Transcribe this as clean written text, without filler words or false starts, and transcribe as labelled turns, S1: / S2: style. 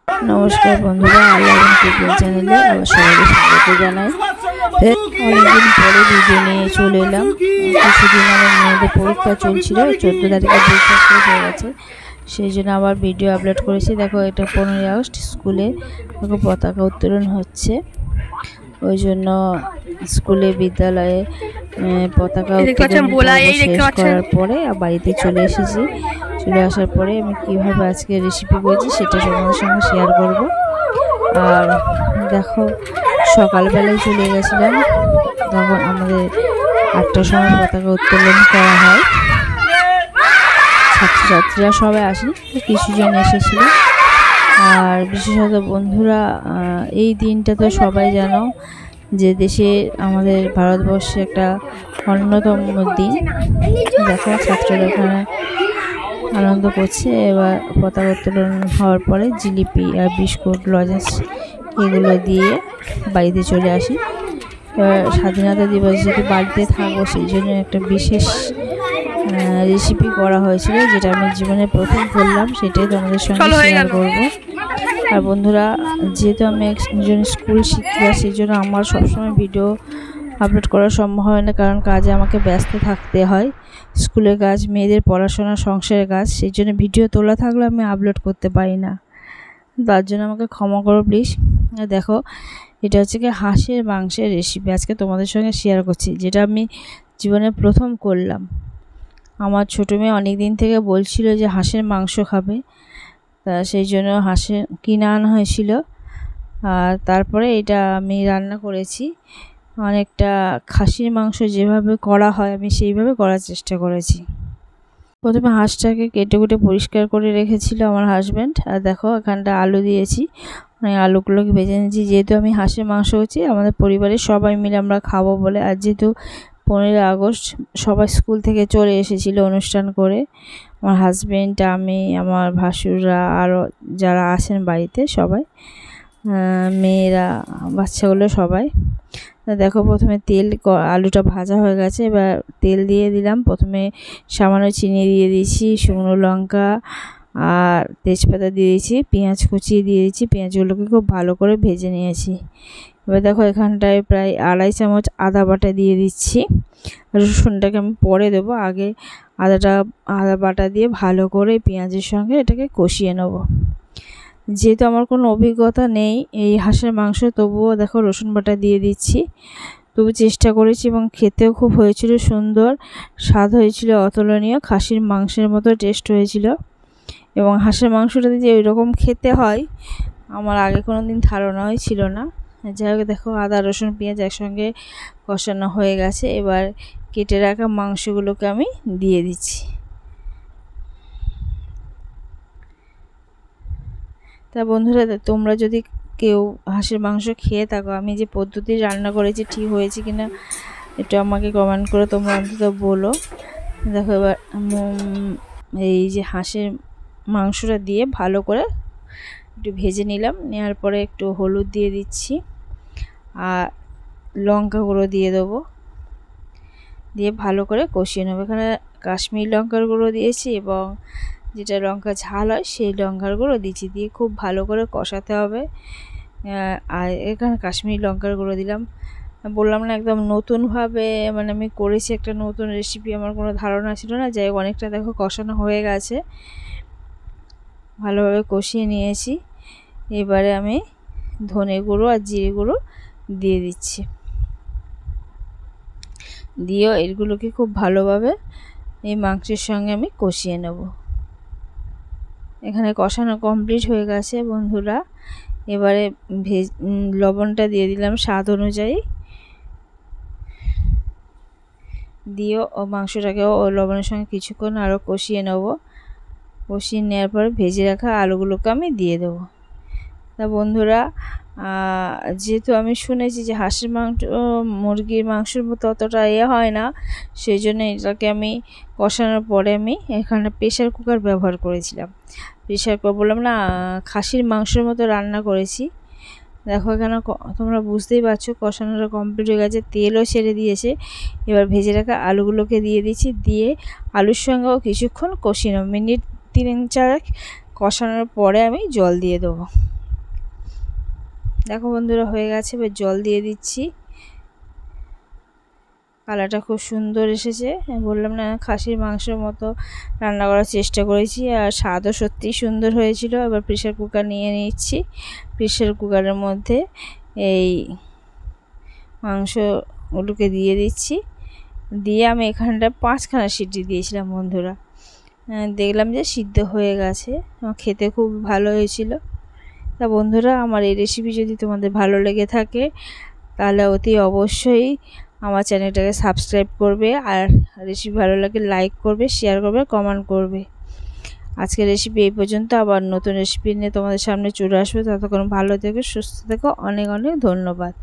S1: নমস্কার বন্ধুরা, আল্লাহ কুকিং চ্যানেলে আমার সবাইকে স্বাগত জানাই। অনেকদিন পরে ভিডিও নিয়ে চলে এলাম। কিছুদিন আমার মেয়েদের পরীক্ষা চলছিল, 14 তারিখে পরীক্ষা শেষ হয়ে গেছে, সেই জন্য আবার ভিডিও আপলোড করেছি। দেখো, এটা 15ই আগস্ট, স্কুলে দেখো পতাকা উত্তোলন হচ্ছে। ওই জন্য স্কুলে বিদ্যালয়ে পতাকা উত্তোলন শেষ করার পরে বাড়িতে চলে এসেছি। চলে আসার পরে আমি কীভাবে আজকে রেসিপি করেছি সেটা তোমাদের সঙ্গে শেয়ার করব। আর দেখো, সকালবেলায় চলে গেছিলাম, তখন আমাদের 8টার সময় পতাকা উত্তোলন করা হয়। ছাত্রছাত্রীরা সবাই আসে, কিছুজন এসেছিল। আর বিশেষত বন্ধুরা, এই দিনটা তো সবাই জানো যে দেশে আমাদের ভারতবর্ষে একটা অন্যতম দিন। দেখো, ছাত্ররা এখানে আনন্দ করছে। এবার পতাকা উত্তোলন হওয়ার পরে জিলিপি আর বিস্কুট, লজেন্স এগুলো দিয়ে বাড়িতে চলে আসি। এবার স্বাধীনতা দিবস যেহেতু বাড়িতে থাকবো, সেই জন্য একটা বিশেষ রেসিপি করা হয়েছিল, যেটা আমি জীবনে প্রথম করলাম, সেটাই তোমাদের সঙ্গে শেয়ার করবো। আর বন্ধুরা, যেহেতু আমি একজন স্কুল শিক্ষিকা, সেই জন্য আমার সবসময় ভিডিও আপলোড করা সম্ভব হয় না, কারণ কাজে আমাকে ব্যস্ত থাকতে হয়। স্কুলের কাজ, মেয়েদের পড়াশোনা, সংসারের কাজ, সেই জন্য ভিডিও তোলা থাকলে আমি আপলোড করতে পারি না। তার জন্য আমাকে ক্ষমা করো প্লিজ। দেখো, এটা হচ্ছে কি হাঁসের মাংসের রেসিপি আজকে তোমাদের সঙ্গে শেয়ার করছি, যেটা আমি জীবনে প্রথম করলাম। আমার ছোটো মেয়ে অনেক দিন থেকে বলছিল যে হাঁসের মাংস খাবে, তা সেই জন্য হাঁসের কিনে আনা হয়েছিল। আর তারপরে এটা আমি রান্না করেছি। অনেকটা খাসির মাংস যেভাবে করা হয় আমি সেইভাবে করার চেষ্টা করেছি। প্রথমে হাঁসটাকে কেটে কুটে পরিষ্কার করে রেখেছিল আমার হাজব্যান্ড। আর দেখো, এখানটা আলু দিয়েছি, আলুগুলোকে ভেজে নিয়েছি। যেহেতু আমি হাঁসের মাংস করছি আমাদের পরিবারের সবাই মিলে আমরা খাবো বলে, আর যেহেতু 15ই আগস্ট সবাই স্কুল থেকে চলে এসেছিল অনুষ্ঠান করে, আমার হাজব্যান্ড, আমি, আমার ভাসুররা, আরও যারা আছেন বাড়িতে সবাই, মেয়েরা, বাচ্চাগুলো সবাই। দেখো, প্রথমে আলুটা ভাজা হয়ে গেছে, এবার তেল দিয়ে দিলাম। প্রথমে সামান্য চিনি দিয়ে দিয়েছি, শুকনো লঙ্কা আর তেজপাতা দিয়ে দিয়েছি, পেঁয়াজ কুচিয়ে দিয়ে দিয়েছি। পেঁয়াজগুলোকে খুব ভালো করে ভেজে নিয়েছি। এবার দেখো, এখানটায় প্রায় 2.5 চামচ আদা বাটা দিয়ে দিচ্ছি। রসুনটাকে আমি পরে দেবো, আগে আদা বাটা দিয়ে ভালো করে পেঁয়াজের সঙ্গে এটাকে কষিয়ে নেব। যেহেতু আমার কোনো অভিজ্ঞতা নেই এই হাঁসের মাংস, তবুও দেখো রসুন বাটা দিয়ে দিচ্ছি। তবু চেষ্টা করেছি এবং খেতেও খুব হয়েছিল সুন্দর, স্বাদ হয়েছিল অতুলনীয়, খাসির মাংসের মতো টেস্ট হয়েছিল। এবং হাঁসের মাংসটা যে ওই রকম খেতে হয় আমার আগে কোনো দিন ধারণাই ছিল না। যাই হোক, দেখো আদা রসুন পেঁয়াজ একসঙ্গে কষানো হয়ে গেছে। এবার কেটে রাখা মাংসগুলোকে আমি দিয়ে দিচ্ছি। তা বন্ধুরা, তোমরা যদি কেউ হাঁসের মাংস খেয়ে থাকো, আমি যে পদ্ধতি রান্না করেছি ঠিক হয়েছে কিনা এটা আমাকে কমেন্ট করে তোমরা অন্তত বলো। দেখো, এবার এই যে হাঁসের মাংসটা দিয়ে ভালো করে একটু ভেজে নিলাম। নেওয়ার পরে একটু হলুদ দিয়ে দিচ্ছি আর লঙ্কা গুঁড়ো দিয়ে দেবো, দিয়ে ভালো করে কষিয়ে নেবো। এখানে কাশ্মীরি লঙ্কার গুঁড়ো দিয়েছি এবং যেটা লঙ্কা ঝাল হয় সেই লঙ্কার গুঁড়ো দিচ্ছি, দিয়ে খুব ভালো করে কষাতে হবে। আর এখানে কাশ্মীরি লঙ্কার গুঁড়ো দিলাম। বললাম না, একদম নতুনভাবে আমি করেছি একটা নতুন রেসিপি, আমার কোনো ধারণা ছিল না। যাই হোক, অনেকটা দেখো কষানো হয়ে গেছে, ভালোভাবে কষিয়ে নিয়েছি। এবারে আমি ধনে গুঁড়ো আর জিরে গুঁড়ো দিয়ে দিচ্ছি, দিয়েও এগুলোকে খুব ভালোভাবে এই মাংসের সঙ্গে আমি কষিয়ে নেব। এখানে কষানো কমপ্লিট হয়ে গেছে বন্ধুরা। এবারে লবণটা দিয়ে দিলাম স্বাদ অনুযায়ী, দিয়েও মাংসটাকেও ওই লবণের সঙ্গে কিছুক্ষণ আরও কষিয়ে নেব। কষিয়ে নেওয়ার পরে ভেজে রাখা আলুগুলোকে আমি দিয়ে দেবো। তা বন্ধুরা, যেহেতু আমি শুনেছি যে হাঁসের মাংস মুরগির মাংসের মতো অতটা হয় না, সেই জন্য এটাকে আমি কষানোর পরে আমি এখানে প্রেশার কুকার ব্যবহার করেছিলাম। প্রেশার কুকার বললাম না, খাসির মাংসের মতো রান্না করেছি। দেখো, এখানে তোমরা বুঝতেই পারছো কষানোটা কমপ্লিট হয়ে গেছে, তেলও ছেড়ে দিয়েছে। এবার ভেজে রাখা আলুগুলোকে দিয়ে দিচ্ছি, দিয়ে আলুর সঙ্গেও কিছুক্ষণ কষিয়ে নেব, মিনিট 3-4 কষানোর পরে আমি জল দিয়ে দেবো। দেখো বন্ধুরা হয়ে গেছে, এবার জল দিয়ে দিচ্ছি। কালারটা খুব সুন্দর এসেছে। বললাম না, খাসির মাংসের মতো রান্না করার চেষ্টা করেছি, আর স্বাদও সত্যিই সুন্দর হয়েছিল। এবার প্রেশার কুকার নিয়ে নিচ্ছি। প্রেশার কুকারের মধ্যে এই মাংসগুলোকে দিয়ে দিচ্ছি। দিয়ে আমি এখানটা 5খানা সিটি দিয়েছিলাম বন্ধুরা। দেখলাম যে সিদ্ধ হয়ে গেছে, খেতে খুব ভালো হয়েছিল। তা বন্ধুরা, আমার এই রেসিপি যদি তোমাদের ভালো লেগে থাকে তাহলে অতি অবশ্যই আমার চ্যানেলটাকে সাবস্ক্রাইব করবে, আর রেসিপি ভালো লাগে লাইক করবে, শেয়ার করবে, কমেন্ট করবে। আজকের রেসিপি এই পর্যন্ত। আবার নতুন রেসিপি নিয়ে তোমাদের সামনে চলে আসবে। ততক্ষণ ভালো থেকো, সুস্থ থেকো। অনেক অনেক ধন্যবাদ।